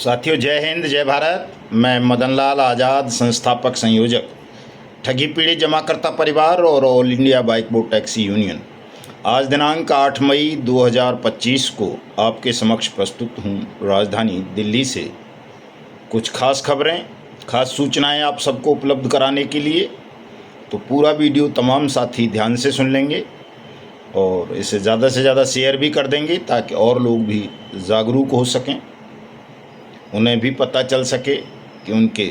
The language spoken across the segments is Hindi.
साथियों, जय हिंद, जय भारत। मैं मदन लाल आज़ाद, संस्थापक संयोजक ठगी पीड़ित जमाकर्ता परिवार और all India bike boat taxi union, आज दिनांक 8 मई 2025 को आपके समक्ष प्रस्तुत हूँ राजधानी दिल्ली से कुछ खास खबरें, खास सूचनाएं आप सबको उपलब्ध कराने के लिए। तो पूरा वीडियो तमाम साथी ध्यान से सुन लेंगे और इसे ज़्यादा से ज़्यादा शेयर भी कर देंगे ताकि और लोग भी जागरूक हो सकें, उन्हें भी पता चल सके कि उनके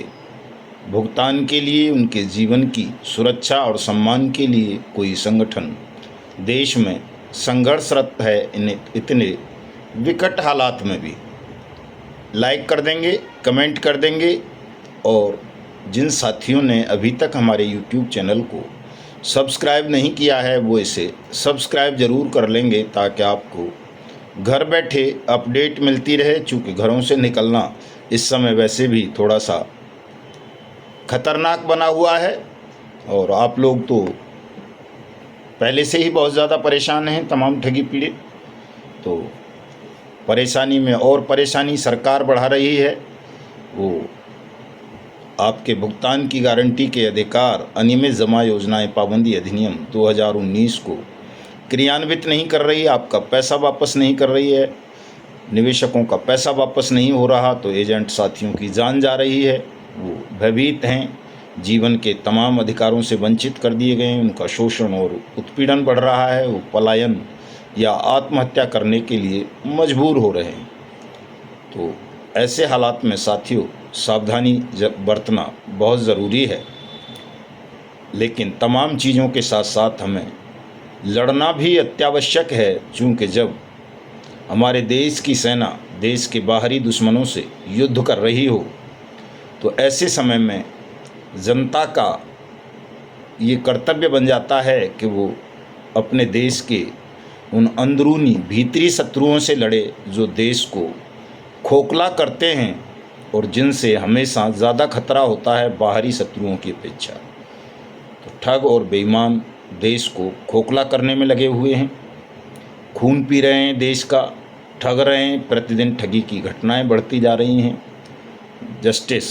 भुगतान के लिए, उनके जीवन की सुरक्षा और सम्मान के लिए कोई संगठन देश में संघर्षरत है। इन्हें इतने विकट हालात में भी लाइक कर देंगे, कमेंट कर देंगे और जिन साथियों ने अभी तक हमारे YouTube चैनल को सब्सक्राइब नहीं किया है वो इसे सब्सक्राइब ज़रूर कर लेंगे ताकि आपको घर बैठे अपडेट मिलती रहे। चूँकि घरों से निकलना इस समय वैसे भी थोड़ा सा खतरनाक बना हुआ है और आप लोग तो पहले से ही बहुत ज़्यादा परेशान हैं, तमाम ठगी पीड़ित। तो परेशानी में और परेशानी सरकार बढ़ा रही है। वो आपके भुगतान की गारंटी के अधिकार अनियमित जमा योजनाएं पाबंदी अधिनियम 2019 को क्रियान्वित नहीं कर रही, आपका पैसा वापस नहीं कर रही है, निवेशकों का पैसा वापस नहीं हो रहा, तो एजेंट साथियों की जान जा रही है, वो भयभीत हैं, जीवन के तमाम अधिकारों से वंचित कर दिए गए हैं, उनका शोषण और उत्पीड़न बढ़ रहा है, वो पलायन या आत्महत्या करने के लिए मजबूर हो रहे हैं। तो ऐसे हालात में साथियों सावधानी बरतना बहुत ज़रूरी है, लेकिन तमाम चीज़ों के साथ साथ हमें लड़ना भी अत्यावश्यक है। चूँकि जब हमारे देश की सेना देश के बाहरी दुश्मनों से युद्ध कर रही हो तो ऐसे समय में जनता का ये कर्तव्य बन जाता है कि वो अपने देश के उन अंदरूनी भीतरी शत्रुओं से लड़े जो देश को खोखला करते हैं और जिनसे हमेशा ज़्यादा खतरा होता है बाहरी शत्रुओं की अपेक्षा। तो ठग और बेईमान देश को खोखला करने में लगे हुए हैं, खून पी रहे हैं, देश का ठग रहे हैं, प्रतिदिन ठगी की घटनाएं बढ़ती जा रही हैं। जस्टिस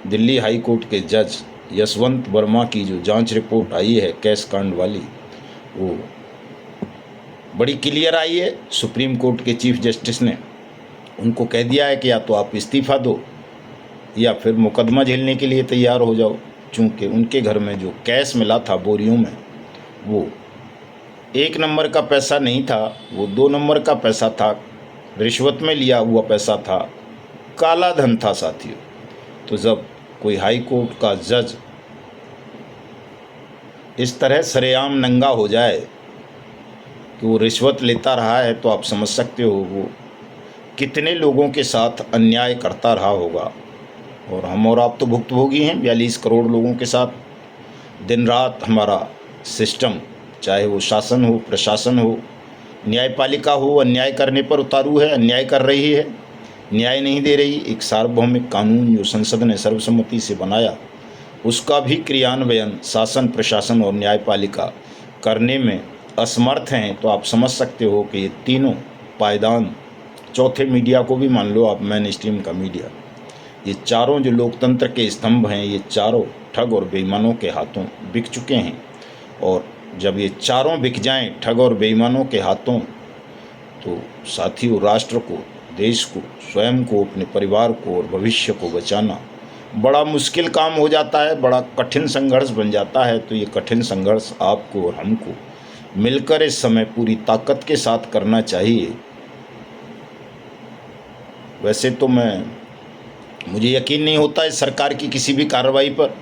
दिल्ली हाई कोर्ट के जज यशवंत वर्मा की जो जांच रिपोर्ट आई है कैश कांड वाली, वो बड़ी क्लियर आई है। सुप्रीम कोर्ट के चीफ जस्टिस ने उनको कह दिया है कि या तो आप इस्तीफ़ा दो या फिर मुकदमा झेलने के लिए तैयार हो जाओ। चूँकि उनके घर में जो कैश मिला था बोरियों में, वो 1 नंबर का पैसा नहीं था, वो 2 नंबर का पैसा था, रिश्वत में लिया हुआ पैसा था, काला धन था साथियों। तो जब कोई हाई कोर्ट का जज इस तरह सरेआम नंगा हो जाए कि वो रिश्वत लेता रहा है, तो आप समझ सकते हो वो कितने लोगों के साथ अन्याय करता रहा होगा। और हम और आप तो भुक्तभोगी हैं 42 करोड़ लोगों के साथ। दिन रात हमारा सिस्टम, चाहे वो शासन हो, प्रशासन हो, न्यायपालिका हो, अन्याय करने पर उतारू है, अन्याय कर रही है, न्याय नहीं दे रही। एक सार्वभौमिक कानून जो संसद ने सर्वसम्मति से बनाया, उसका भी क्रियान्वयन शासन, प्रशासन और न्यायपालिका करने में असमर्थ हैं। तो आप समझ सकते हो कि ये तीनों पायदान, चौथे मीडिया को भी मान लो आप, मेन स्ट्रीम का मीडिया, ये चारों जो लोकतंत्र के स्तंभ हैं, ये चारों ठग और बेईमानों के हाथों बिक चुके हैं। और जब ये चारों बिक जाएं ठग और बेईमानों के हाथों, तो साथियों राष्ट्र को, देश को, स्वयं को, अपने परिवार को और भविष्य को बचाना बड़ा मुश्किल काम हो जाता है, बड़ा कठिन संघर्ष बन जाता है। तो ये कठिन संघर्ष आपको और हमको मिलकर इस समय पूरी ताकत के साथ करना चाहिए। वैसे तो मुझे यकीन नहीं होता इस सरकार की किसी भी कार्रवाई पर,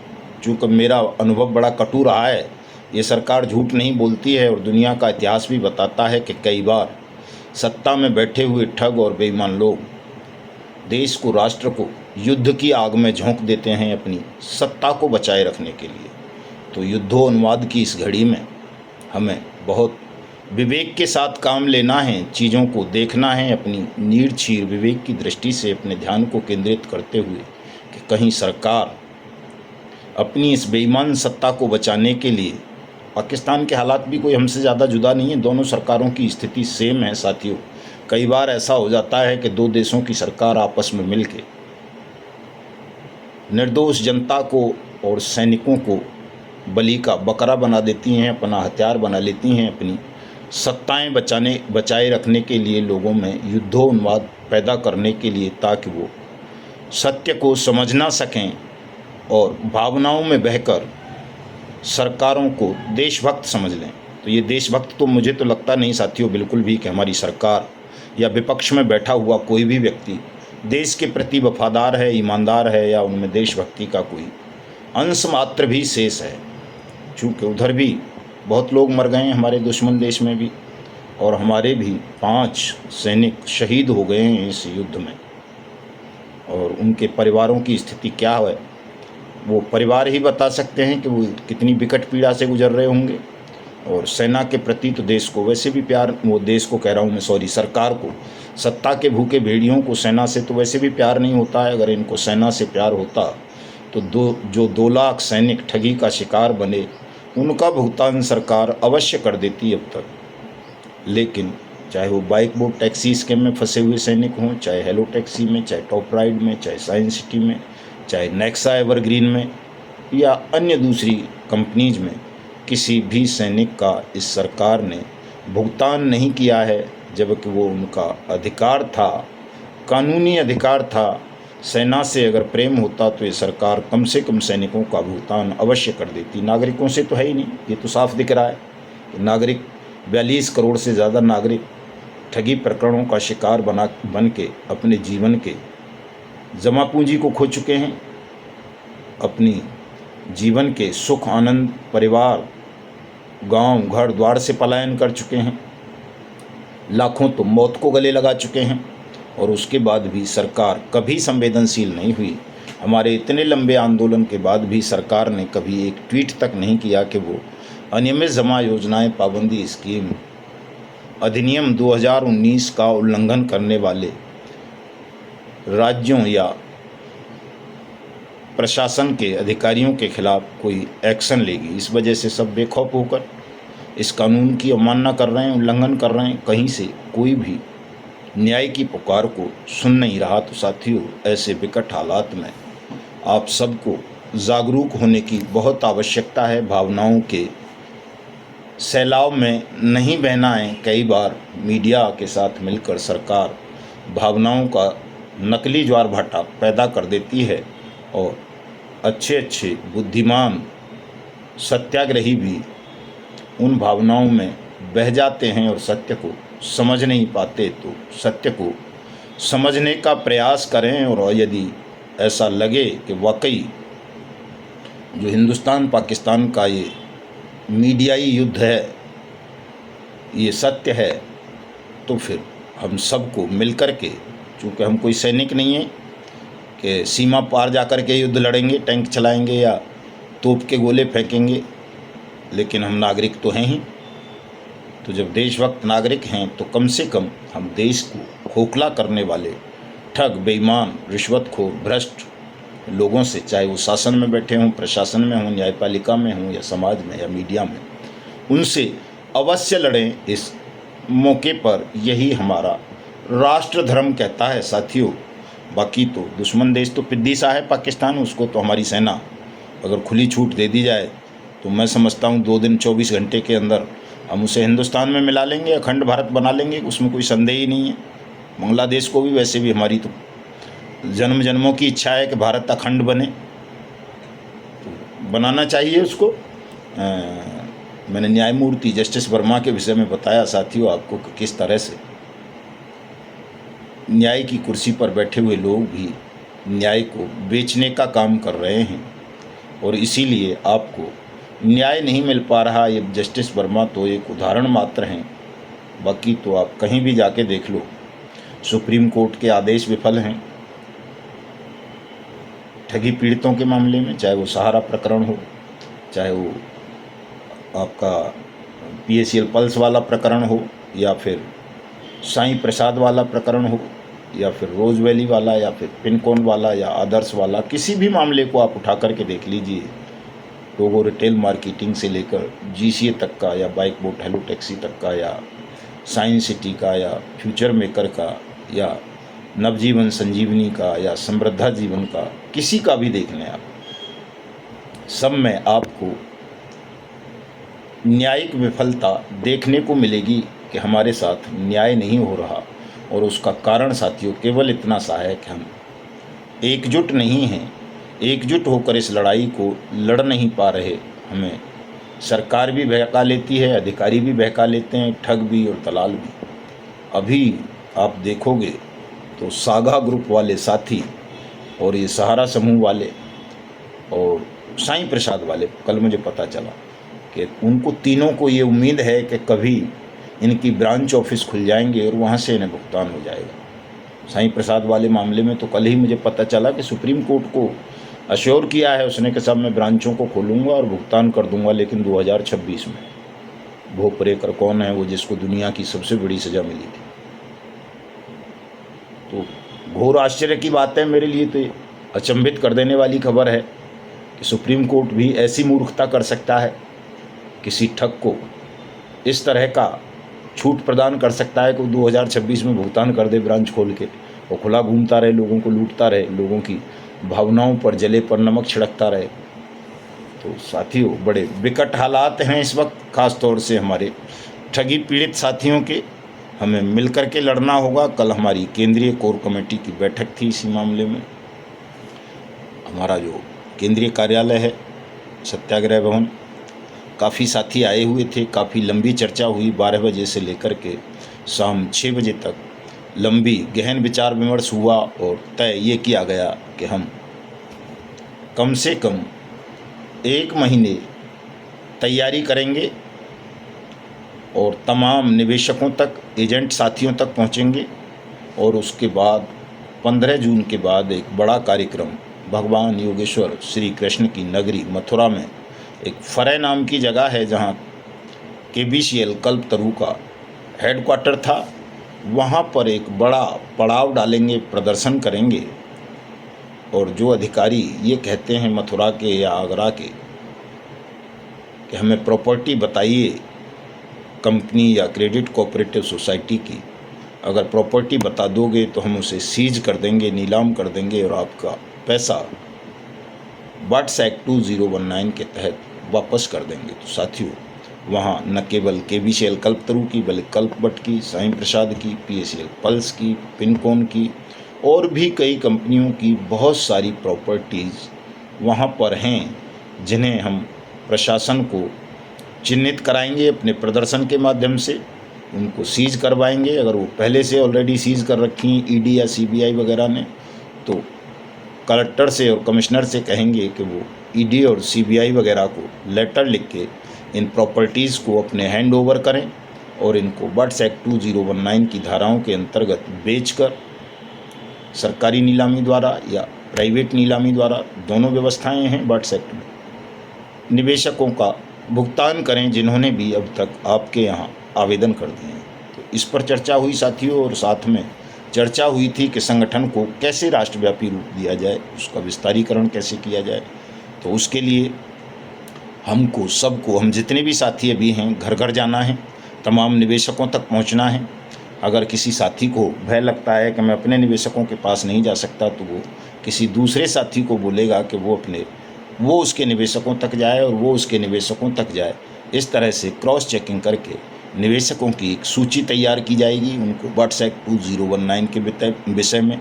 चूँकि मेरा अनुभव बड़ा कटु रहा है। ये सरकार झूठ नहीं बोलती है और दुनिया का इतिहास भी बताता है कि कई बार सत्ता में बैठे हुए ठग और बेईमान लोग देश को, राष्ट्र को युद्ध की आग में झोंक देते हैं अपनी सत्ता को बचाए रखने के लिए। तो युद्धोन्माद की इस घड़ी में हमें बहुत विवेक के साथ काम लेना है, चीज़ों को देखना है, अपनी नीड़ छीर विवेक की दृष्टि से अपने ध्यान को केंद्रित करते हुए कि कहीं सरकार अपनी इस बेईमान सत्ता को बचाने के लिए, पाकिस्तान के हालात भी कोई हमसे ज़्यादा जुदा नहीं है, दोनों सरकारों की स्थिति सेम है साथियों। कई बार ऐसा हो जाता है कि दो देशों की सरकार आपस में मिल के निर्दोष जनता को और सैनिकों को बलि का बकरा बना देती हैं, अपना हथियार बना लेती हैं, अपनी सत्ताएं बचाए रखने के लिए, लोगों में युद्धोन्माद पैदा करने के लिए, ताकि वो सत्य को समझ ना सकें और भावनाओं में बहकर सरकारों को देशभक्त समझ लें। तो ये देशभक्त तो मुझे तो लगता नहीं साथियों बिल्कुल भी कि हमारी सरकार या विपक्ष में बैठा हुआ कोई भी व्यक्ति देश के प्रति वफादार है, ईमानदार है, या उनमें देशभक्ति का कोई अंश मात्र भी शेष है। चूँकि उधर भी बहुत लोग मर गए हैं, हमारे दुश्मन देश में भी, और हमारे भी 5 सैनिक शहीद हो गए हैं इस युद्ध में। और उनके परिवारों की स्थिति क्या है वो परिवार ही बता सकते हैं कि वो कितनी विकट पीड़ा से गुजर रहे होंगे। और सेना के प्रति तो देश को वैसे भी प्यार, वो देश को कह रहा हूँ मैं, सॉरी, सरकार को, सत्ता के भूखे भेड़ियों को सेना से तो वैसे भी प्यार नहीं होता है। अगर इनको सेना से प्यार होता तो 2 लाख सैनिक ठगी का शिकार बने, उनका भुगतान सरकार अवश्य कर देती अब तक। लेकिन चाहे वो बाइक बोट टैक्सी स्कैम में फंसे हुए सैनिक हों, चाहे हेलो टैक्सी में, चाहे टॉप राइड में, चाहे साइंस सिटी में, चाहे नेक्सा एवरग्रीन में, या अन्य दूसरी कंपनीज में, किसी भी सैनिक का इस सरकार ने भुगतान नहीं किया है, जबकि वो उनका अधिकार था, कानूनी अधिकार था। सेना से अगर प्रेम होता तो ये सरकार कम से कम सैनिकों का भुगतान अवश्य कर देती। नागरिकों से तो है ही नहीं, ये तो साफ दिख रहा है। नागरिक 42 करोड़ से ज़्यादा नागरिक ठगी प्रकरणों का शिकार बन के अपने जीवन के जमा पूंजी को खो चुके हैं, अपनी जीवन के सुख आनंद, परिवार, गांव, घर द्वार से पलायन कर चुके हैं, लाखों तो मौत को गले लगा चुके हैं। और उसके बाद भी सरकार कभी संवेदनशील नहीं हुई। हमारे इतने लंबे आंदोलन के बाद भी सरकार ने कभी एक ट्वीट तक नहीं किया कि वो अनियमित जमा योजनाएं पाबंदी स्कीम अधिनियम 2019 का उल्लंघन करने वाले राज्यों या प्रशासन के अधिकारियों के खिलाफ कोई एक्शन लेगी। इस वजह से सब बेखौफ होकर इस कानून की अवमानना कर रहे हैं, उल्लंघन कर रहे हैं। कहीं से कोई भी न्याय की पुकार को सुन नहीं रहा। तो साथियों, ऐसे विकट हालात में आप सबको जागरूक होने की बहुत आवश्यकता है। भावनाओं के सैलाब में नहीं बहना है। कई बार मीडिया के साथ मिलकर सरकार भावनाओं का नकली ज्वार भाटा पैदा कर देती है और अच्छे अच्छे बुद्धिमान सत्याग्रही भी उन भावनाओं में बह जाते हैं और सत्य को समझ नहीं पाते। तो सत्य को समझने का प्रयास करें, और यदि ऐसा लगे कि वाकई जो हिंदुस्तान पाकिस्तान का ये मीडियाई युद्ध है ये सत्य है, तो फिर हम सबको मिलकर के, चूँकि हम कोई सैनिक नहीं है कि सीमा पार जाकर के युद्ध लड़ेंगे, टैंक चलाएंगे या तोप के गोले फेंकेंगे, लेकिन हम नागरिक तो हैं ही। तो जब देशभक्त नागरिक हैं तो कम से कम हम देश को खोखला करने वाले ठग, बेईमान, रिश्वतखोर, भ्रष्ट लोगों से, चाहे वो शासन में बैठे हों, प्रशासन में हों, न्यायपालिका में हों, या समाज में, या मीडिया में, उनसे अवश्य लड़ें। इस मौके पर यही हमारा राष्ट्र धर्म कहता है साथियों। बाकी तो दुश्मन देश तो पिद्दी सा है पाकिस्तान, उसको तो हमारी सेना अगर खुली छूट दे दी जाए तो मैं समझता हूँ 2 दिन 24 घंटे के अंदर हम उसे हिंदुस्तान में मिला लेंगे, अखंड भारत बना लेंगे, उसमें कोई संदेह ही नहीं है। बांग्लादेश को भी वैसे भी हमारी तो जन्म जन्मों की इच्छा है कि भारत अखंड बने, तो बनाना चाहिए उसको। मैंने न्यायमूर्ति जस्टिस वर्मा के विषय में बताया साथियों आपको कि किस तरह से न्याय की कुर्सी पर बैठे हुए लोग भी न्याय को बेचने का काम कर रहे हैं, और इसीलिए आपको न्याय नहीं मिल पा रहा। ये जस्टिस वर्मा तो एक उदाहरण मात्र हैं, बाकी तो आप कहीं भी जाके देख लो, सुप्रीम कोर्ट के आदेश विफल हैं ठगी पीड़ितों के मामले में, चाहे वो सहारा प्रकरण हो, चाहे वो आपका PACL पल्स वाला प्रकरण हो, या फिर साईं प्रसाद वाला प्रकरण हो, या फिर रोज वैली वाला, या फिर पिनकोन वाला, या आदर्श वाला। किसी भी मामले को आप उठा करके देख लीजिए, टोगो रिटेल मार्केटिंग से लेकर GCA तक का, या बाइक बोट हेलो टैक्सी तक का, या साइंस सिटी का, या फ्यूचर मेकर का, या नवजीवन संजीवनी का या समृद्धा जीवन का, किसी का भी देख लें आप, सब में आपको न्यायिक विफलता देखने को मिलेगी कि हमारे साथ न्याय नहीं हो रहा। और उसका कारण साथियों केवल इतना सा है कि हम एकजुट नहीं हैं, एकजुट होकर इस लड़ाई को लड़ नहीं पा रहे। हमें सरकार भी बहका लेती है, अधिकारी भी बहका लेते हैं, ठग भी और दलाल भी। अभी आप देखोगे तो सागा ग्रुप वाले साथी और ये सहारा समूह वाले और साईं प्रसाद वाले, कल मुझे पता चला कि उनको तीनों को ये उम्मीद है कि कभी इनकी ब्रांच ऑफिस खुल जाएंगे और वहाँ से इन्हें भुगतान हो जाएगा। साईं प्रसाद वाले मामले में तो कल ही मुझे पता चला कि सुप्रीम कोर्ट को अश्योर किया है उसने कि साहब मैं ब्रांचों को खोलूँगा और भुगतान कर दूंगा, लेकिन 2026 में। भोग परेकर कौन है? वो जिसको दुनिया की सबसे बड़ी सज़ा मिली थी। तो घोर आश्चर्य की बात है, मेरे लिए तो ये अचंभित कर देने वाली खबर है कि सुप्रीम कोर्ट भी ऐसी मूर्खता कर सकता है, किसी ठग को इस तरह का छूट प्रदान कर सकता है कि 2026 में भुगतान कर दे ब्रांच खोल के, और खुला घूमता रहे, लोगों को लूटता रहे, लोगों की भावनाओं पर जले पर नमक छिड़कता रहे। तो साथियों बड़े विकट हालात हैं इस वक्त, ख़ास तौर से हमारे ठगी पीड़ित साथियों के। हमें मिलकर के लड़ना होगा। कल हमारी केंद्रीय कोर कमेटी की बैठक थी इसी मामले में। हमारा जो केंद्रीय कार्यालय है सत्याग्रह भवन, काफ़ी साथी आए हुए थे, काफ़ी लंबी चर्चा हुई। 12 बजे से लेकर के शाम 6 बजे तक लंबी गहन विचार विमर्श हुआ और तय ये किया गया कि हम कम से कम 1 महीने तैयारी करेंगे और तमाम निवेशकों तक, एजेंट साथियों तक पहुंचेंगे। और उसके बाद 15 जून के बाद एक बड़ा कार्यक्रम भगवान योगेश्वर श्री कृष्ण की नगरी मथुरा में एक फरे नाम की जगह है जहां KBCL कल्पतरू का हेडक्वार्टर था, वहां पर एक बड़ा पड़ाव डालेंगे, प्रदर्शन करेंगे। और जो अधिकारी ये कहते हैं मथुरा के या आगरा के कि हमें प्रॉपर्टी बताइए कंपनी या क्रेडिट कोऑपरेटिव सोसाइटी की, अगर प्रॉपर्टी बता दोगे तो हम उसे सीज कर देंगे, नीलाम कर देंगे और आपका पैसा बट्स एक्ट 2019 के तहत वापस कर देंगे। तो साथियों वहाँ न केवल KBCL कल्पतरू की बल्कि कल्पबट की, साईं प्रसाद की, PACL पल्स की, पिनकॉन की और भी कई कंपनियों की बहुत सारी प्रॉपर्टीज़ वहाँ पर हैं, जिन्हें हम प्रशासन को चिन्हित कराएंगे अपने प्रदर्शन के माध्यम से, उनको सीज करवाएंगे। अगर वो पहले से ऑलरेडी सीज कर रखी ED या CBI वगैरह ने, तो कलेक्टर से और कमिश्नर से कहेंगे कि वो ED और CBI वगैरह को लेटर लिख के इन प्रॉपर्टीज़ को अपने हैंड ओवर करें और इनको बट्स एक्ट 2019 की धाराओं के अंतर्गत बेचकर सरकारी नीलामी द्वारा या प्राइवेट नीलामी द्वारा, दोनों व्यवस्थाएं हैं बट्स एक्ट में, निवेशकों का भुगतान करें जिन्होंने भी अब तक आपके यहाँ आवेदन कर दिए हैं। तो इस पर चर्चा हुई साथियों, और साथ में चर्चा हुई थी कि संगठन को कैसे राष्ट्रव्यापी रूप दिया जाए, उसका विस्तारीकरण कैसे किया जाए। तो उसके लिए हमको सबको, हम जितने भी साथी अभी हैं, घर घर जाना है, तमाम निवेशकों तक पहुंचना है। अगर किसी साथी को भय लगता है कि मैं अपने निवेशकों के पास नहीं जा सकता, तो वो किसी दूसरे साथी को बोलेगा कि वो उसके निवेशकों तक जाए और वो उसके निवेशकों तक जाए। इस तरह से क्रॉस चेकिंग करके निवेशकों की एक सूची तैयार की जाएगी, उनको बट्स एक्ट 2019 के विषय में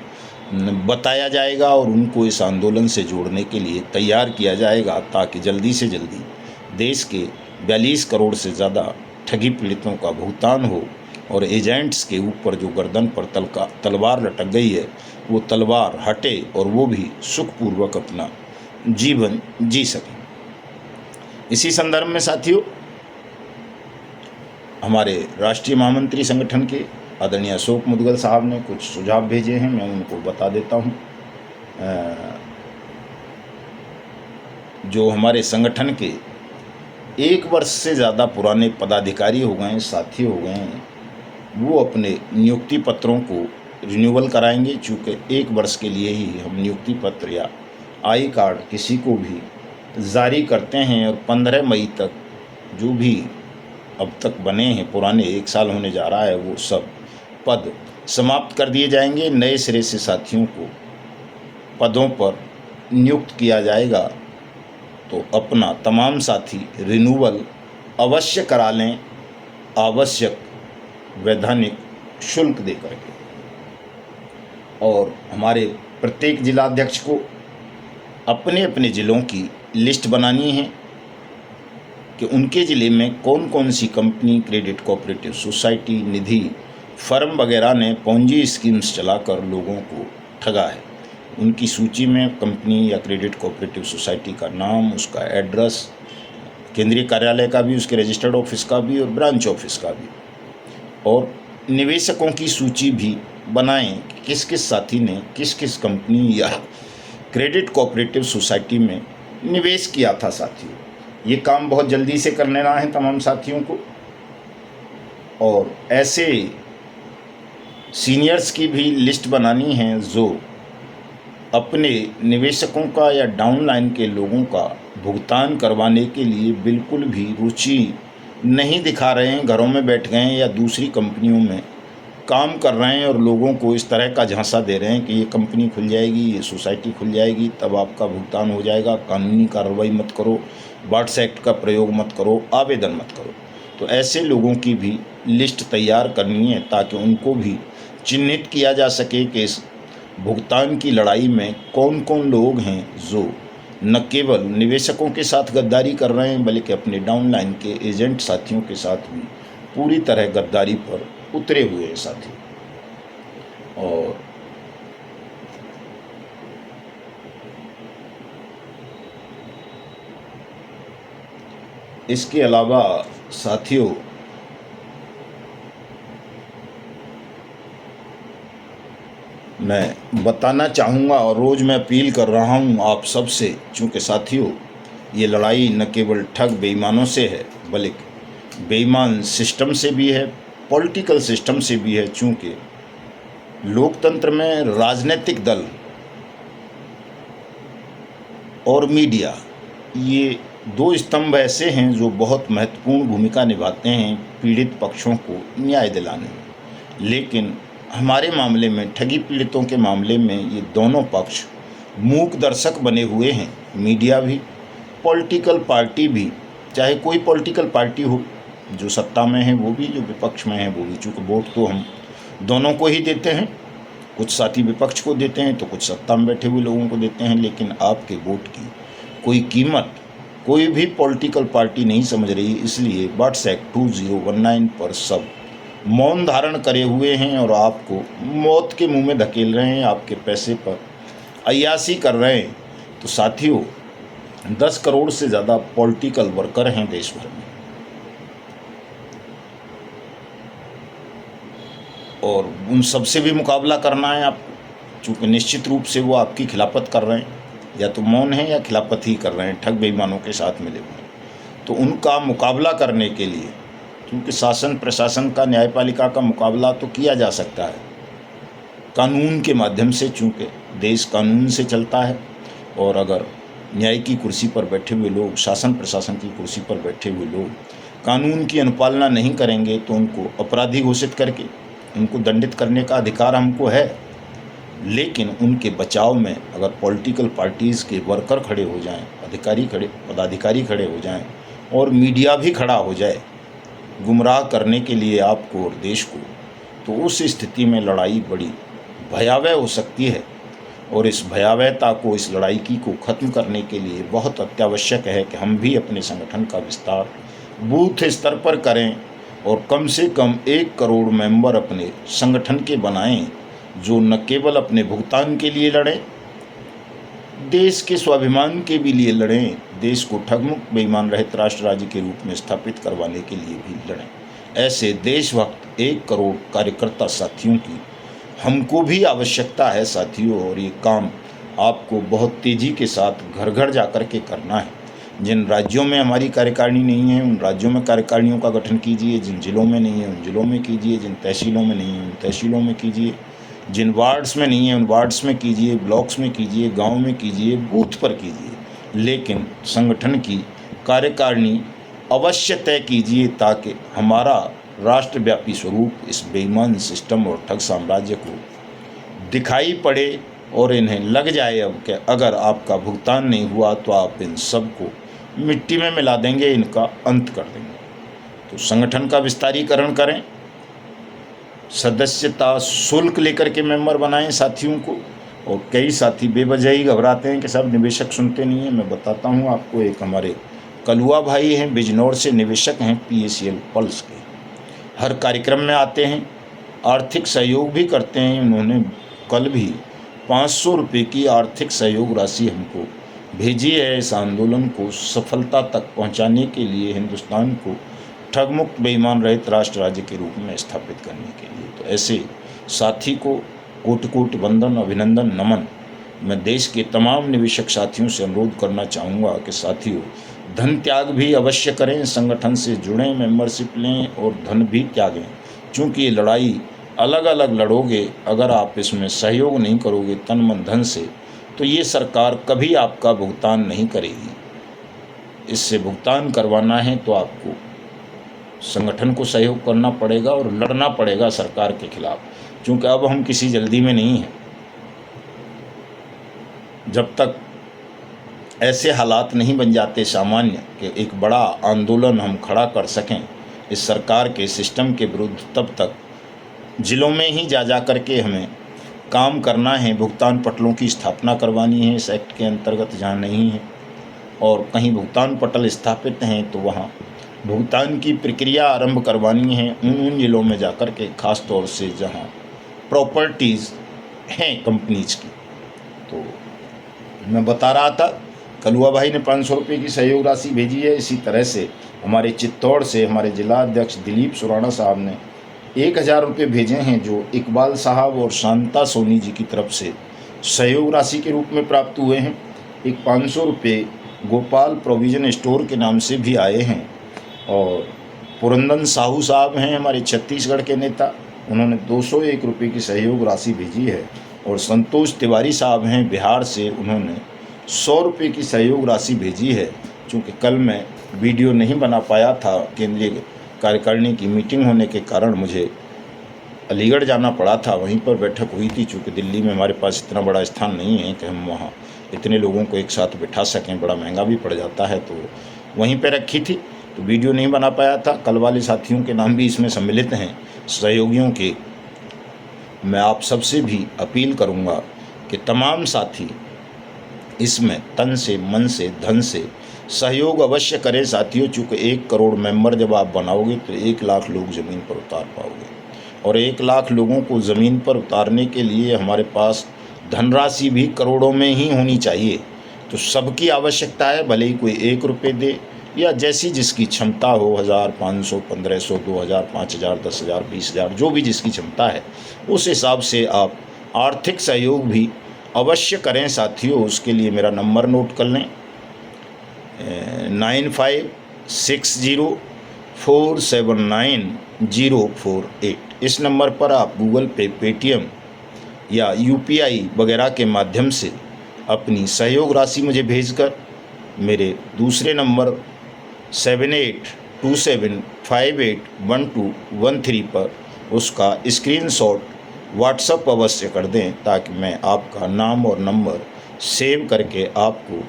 बताया जाएगा और उनको इस आंदोलन से जोड़ने के लिए तैयार किया जाएगा, ताकि जल्दी से जल्दी देश के 42 करोड़ से ज़्यादा ठगी पीड़ितों का भुगतान हो और एजेंट्स के ऊपर जो गर्दन पर तलवार लटक गई है वो तलवार हटे और वो भी सुखपूर्वक अपना जीवन जी सकें। इसी संदर्भ में साथियों हमारे राष्ट्रीय महामंत्री संगठन के आदरणीय अशोक मुदगल साहब ने कुछ सुझाव भेजे हैं, मैं उनको बता देता हूं। जो हमारे संगठन के 1 वर्ष से ज़्यादा पुराने पदाधिकारी हो गए, साथी हो गए हैं, वो अपने नियुक्ति पत्रों को रिन्यूअल कराएंगे। चूँकि 1 वर्ष के लिए ही हम नियुक्ति पत्र या आई कार्ड किसी को भी जारी करते हैं और 15 मई तक जो भी अब तक बने हैं पुराने, 1 साल होने जा रहा है, वो सब पद समाप्त कर दिए जाएंगे, नए सिरे से साथियों को पदों पर नियुक्त किया जाएगा। तो अपना तमाम साथी रिन्यूअल अवश्य करा लें, आवश्यक वैधानिक शुल्क दे करके। और हमारे प्रत्येक जिलाध्यक्ष को अपने अपने ज़िलों की लिस्ट बनानी है कि उनके ज़िले में कौन कौन सी कंपनी, क्रेडिट कोऑपरेटिव सोसाइटी, निधि फर्म वगैरह ने पोंजी स्कीम्स चलाकर लोगों को ठगा है। उनकी सूची में कंपनी या क्रेडिट कोऑपरेटिव सोसाइटी का नाम, उसका एड्रेस, केंद्रीय कार्यालय का भी, उसके रजिस्टर्ड ऑफिस का भी और ब्रांच ऑफिस का भी, और निवेशकों की सूची भी बनाएं कि किस किस साथी ने किस किस कंपनी या क्रेडिट कोऑपरेटिव सोसाइटी में निवेश किया था। साथियों, ये काम बहुत जल्दी से कर लेना है तमाम साथियों को। और ऐसे सीनियर्स की भी लिस्ट बनानी है जो अपने निवेशकों का या डाउनलाइन के लोगों का भुगतान करवाने के लिए बिल्कुल भी रुचि नहीं दिखा रहे हैं, घरों में बैठ गए हैं या दूसरी कंपनियों में काम कर रहे हैं और लोगों को इस तरह का झांसा दे रहे हैं कि ये कंपनी खुल जाएगी, ये सोसाइटी खुल जाएगी, तब आपका भुगतान हो जाएगा, कानूनी कार्रवाई मत करो, वाट्स एक्ट का प्रयोग मत करो, आवेदन मत करो। तो ऐसे लोगों की भी लिस्ट तैयार करनी है ताकि उनको भी चिन्हित किया जा सके कि इस भुगतान की लड़ाई में कौन कौन लोग हैं जो न केवल निवेशकों के साथ गद्दारी कर रहे हैं बल्कि अपने डाउनलाइन के एजेंट साथियों के साथ भी पूरी तरह गद्दारी पर उतरे हुए हैं साथी। और इसके अलावा साथियों, मैं बताना चाहूँगा और रोज़ मैं अपील कर रहा हूँ आप सब से, चूँकि साथियों ये लड़ाई न केवल ठग बेईमानों से है बल्कि बेईमान सिस्टम से भी है, पॉलिटिकल सिस्टम से भी है। चूँकि लोकतंत्र में राजनीतिक दल और मीडिया, ये दो स्तंभ ऐसे हैं जो बहुत महत्वपूर्ण भूमिका निभाते हैं पीड़ित पक्षों को न्याय दिलाने में। लेकिन हमारे मामले में, ठगी पीड़ितों के मामले में, ये दोनों पक्ष मूक दर्शक बने हुए हैं। मीडिया भी, पॉलिटिकल पार्टी भी, चाहे कोई पॉलिटिकल पार्टी हो, जो सत्ता में है वो भी, जो विपक्ष में है वो भी। चूँकि वोट तो हम दोनों को ही देते हैं, कुछ साथी विपक्ष को देते हैं तो कुछ सत्ता में बैठे हुए लोगों को देते हैं। लेकिन आपके वोट की कोई कीमत कोई भी पॉलिटिकल पार्टी नहीं समझ रही, इसलिए वाट्स एक्ट 2019 पर सब मौन धारण करे हुए हैं और आपको मौत के मुंह में धकेल रहे हैं, आपके पैसे पर अय्याशी कर रहे हैं। तो साथियों, 10 करोड़ से ज़्यादा पॉलिटिकल वर्कर हैं देश भर में, और उन सबसे भी मुकाबला करना है आपको। चूँकि निश्चित रूप से वो आपकी खिलाफत कर रहे हैं, या तो मौन है या खिलाफत ही कर रहे हैं, ठग बेईमानों के साथ मिले हुए हैं। तो उनका मुकाबला करने के लिए, क्योंकि शासन प्रशासन का, न्यायपालिका का मुकाबला तो किया जा सकता है कानून के माध्यम से, चूँकि देश कानून से चलता है। और अगर न्याय की कुर्सी पर बैठे हुए लोग, शासन प्रशासन की कुर्सी पर बैठे हुए लोग कानून की अनुपालना नहीं करेंगे तो उनको अपराधी घोषित करके उनको दंडित करने का अधिकार हमको है। लेकिन उनके बचाव में अगर पॉलिटिकल पार्टीज़ के वर्कर खड़े हो जाएं, पदाधिकारी खड़े हो जाएं और मीडिया भी खड़ा हो जाए गुमराह करने के लिए आपको और देश को, तो उस स्थिति में लड़ाई बड़ी भयावह हो सकती है। और इस भयावहता को, इस लड़ाई को ख़त्म करने के लिए बहुत अत्यावश्यक है कि हम भी अपने संगठन का विस्तार बूथ स्तर पर करें और कम से कम 1 करोड़ मेंबर अपने संगठन के बनाएं, जो न केवल अपने भुगतान के लिए लड़ें, देश के स्वाभिमान के भी लिए लड़ें, देश को ठगमुक्त बेईमान रहित राष्ट्र राज्य के रूप में स्थापित करवाने के लिए भी लड़ें। ऐसे देशभक्त 1 करोड़ कार्यकर्ता साथियों की हमको भी आवश्यकता है साथियों। और ये काम आपको बहुत तेज़ी के साथ घर घर जा कर के करना है। जिन राज्यों में हमारी कार्यकारिणी नहीं है उन राज्यों में कार्यकारिणियों का गठन कीजिए, जिन जिलों में नहीं है उन जिलों में कीजिए, जिन तहसीलों में नहीं है उन तहसीलों में कीजिए, जिन वार्ड्स में नहीं है उन वार्ड्स में कीजिए, ब्लॉक्स में कीजिए, गांव में कीजिए, बूथ पर कीजिए। लेकिन संगठन की कार्यकारिणी अवश्य तय कीजिए ताकि हमारा राष्ट्रव्यापी स्वरूप इस बेईमान सिस्टम और ठग साम्राज्य को दिखाई पड़े और इन्हें लग जाए अब कि अगर आपका भुगतान नहीं हुआ तो आप इन सब को मिट्टी में मिला देंगे, इनका अंत कर देंगे। तो संगठन का विस्तारीकरण करें, सदस्यता शुल्क लेकर के मेंबर बनाएं साथियों को। और कई साथी बेवजह ही घबराते हैं कि सब निवेशक सुनते नहीं हैं। मैं बताता हूं आपको, एक हमारे कलुआ भाई हैं, बिजनौर से निवेशक हैं PACL पल्स के, हर कार्यक्रम में आते हैं, आर्थिक सहयोग भी करते हैं। उन्होंने कल भी 500 रुपये की आर्थिक सहयोग राशि हमको भेजी है इस आंदोलन को सफलता तक पहुंचाने के लिए, हिंदुस्तान को ठगमुक्त बेईमान रहित राष्ट्र राज्य के रूप में स्थापित करने के लिए। तो ऐसे साथी को कोटि कोटि वंदन, अभिनंदन, नमन। मैं देश के तमाम निवेशक साथियों से अनुरोध करना चाहूँगा कि साथियों, धन त्याग भी अवश्य करें, संगठन से जुड़ें, मेंबरशिप लें और धन भी त्यागें, क्योंकि ये लड़ाई अलग अलग लड़ोगे। अगर आप इसमें सहयोग नहीं करोगे तन मन धन से, तो ये सरकार कभी आपका भुगतान नहीं करेगी। इससे भुगतान करवाना है तो आपको संगठन को सहयोग करना पड़ेगा और लड़ना पड़ेगा सरकार के खिलाफ, क्योंकि अब हम किसी जल्दी में नहीं हैं। जब तक ऐसे हालात नहीं बन जाते सामान्य कि एक बड़ा आंदोलन हम खड़ा कर सकें इस सरकार के सिस्टम के विरुद्ध, तब तक जिलों में ही जा करके हमें काम करना है। भुगतान पटलों की स्थापना करवानी है इस एक्ट के अंतर्गत जहाँ नहीं है, और कहीं भुगतान पटल स्थापित हैं तो वहाँ भुगतान की प्रक्रिया आरंभ करवानी है उन जिलों में जाकर के, ख़ास तौर से जहाँ प्रॉपर्टीज़ हैं कंपनीज की। तो मैं बता रहा था, कलुआ भाई ने 500 रुपये की सहयोग राशि भेजी है। इसी तरह से हमारे चित्तौड़ से हमारे जिला अध्यक्ष दिलीप सुराणा साहब ने 1000 रुपये भेजे हैं, जो इकबाल साहब और शांता सोनी जी की तरफ से सहयोग राशि के रूप में प्राप्त हुए हैं। एक 500 रुपये गोपाल प्रोविज़न स्टोर के नाम से भी आए हैं। और पुरंदन साहू साहब हैं हमारे छत्तीसगढ़ के नेता, उन्होंने 201 रुपये की सहयोग राशि भेजी है। और संतोष तिवारी साहब हैं बिहार से, उन्होंने 100 रुपये की सहयोग राशि भेजी है। चूँकि कल मैं वीडियो नहीं बना पाया था, केंद्रीय कार्यकारिणी की मीटिंग होने के कारण मुझे अलीगढ़ जाना पड़ा था, वहीं पर बैठक हुई थी। चूँकि दिल्ली में हमारे पास इतना बड़ा स्थान नहीं है कि हम वहाँ इतने लोगों को एक साथ बिठा सकें, बड़ा महंगा भी पड़ जाता है, तो वहीं पर रखी थी, तो वीडियो नहीं बना पाया था। कल वाले साथियों के नाम भी इसमें सम्मिलित हैं, सहयोगियों के। मैं आप सबसे भी अपील करूंगा कि तमाम साथी इसमें तन से, मन से, धन से सहयोग अवश्य करें साथियों। चूँकि 1 करोड़ मेंबर जब आप बनाओगे तो 1 लाख लोग ज़मीन पर उतार पाओगे, और 1 लाख लोगों को ज़मीन पर उतारने के लिए हमारे पास धनराशि भी करोड़ों में ही होनी चाहिए। तो सबकी आवश्यकता है, भले ही कोई 1 रुपये दे या जैसी जिसकी क्षमता हो, 1000, 500, 1500, 2000, 5000, 10,000, 20,000, जो भी जिसकी क्षमता है उस हिसाब से आप आर्थिक सहयोग भी अवश्य करें साथियों। उसके लिए मेरा नंबर नोट कर लें, 9560479048। इस नंबर पर आप गूगल पे, पेटीएम या UPI वगैरह के माध्यम से अपनी सहयोग राशि मुझे भेजकर मेरे दूसरे नंबर 7827581213 पर उसका स्क्रीनशॉट व्हाट्सएप अवश्य कर दें, ताकि मैं आपका नाम और नंबर सेव करके आपको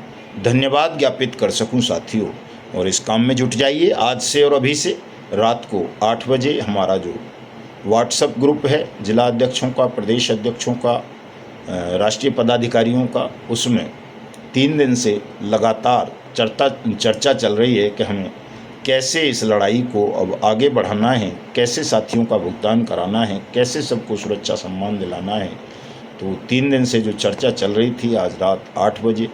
धन्यवाद ज्ञापित कर सकूं साथियों। और इस काम में जुट जाइए आज से, और अभी से रात को 8 बजे हमारा जो व्हाट्सएप ग्रुप है जिला अध्यक्षों का, प्रदेश अध्यक्षों का, राष्ट्रीय पदाधिकारियों का, उसमें 3 दिन से लगातार चर्चा चल रही है कि हमें कैसे इस लड़ाई को अब आगे बढ़ाना है, कैसे साथियों का भुगतान कराना है, कैसे सबको सुरक्षा सम्मान दिलाना है। तो 3 दिन से जो चर्चा चल रही थी, आज रात 8 बजे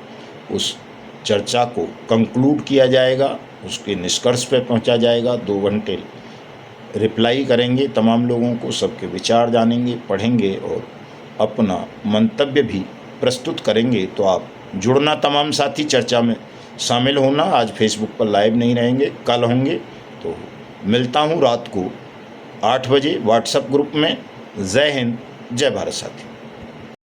उस चर्चा को कंक्लूड किया जाएगा, उसके निष्कर्ष पे पहुंचा जाएगा। 2 घंटे रिप्लाई करेंगे तमाम लोगों को, सबके विचार जानेंगे, पढ़ेंगे और अपना मंतव्य भी प्रस्तुत करेंगे। तो आप जुड़ना तमाम साथी, चर्चा में शामिल होना। आज फेसबुक पर लाइव नहीं रहेंगे, कल होंगे। तो मिलता हूँ रात को 8 बजे व्हाट्सएप ग्रुप में। जय हिंद, जय भारत साथी।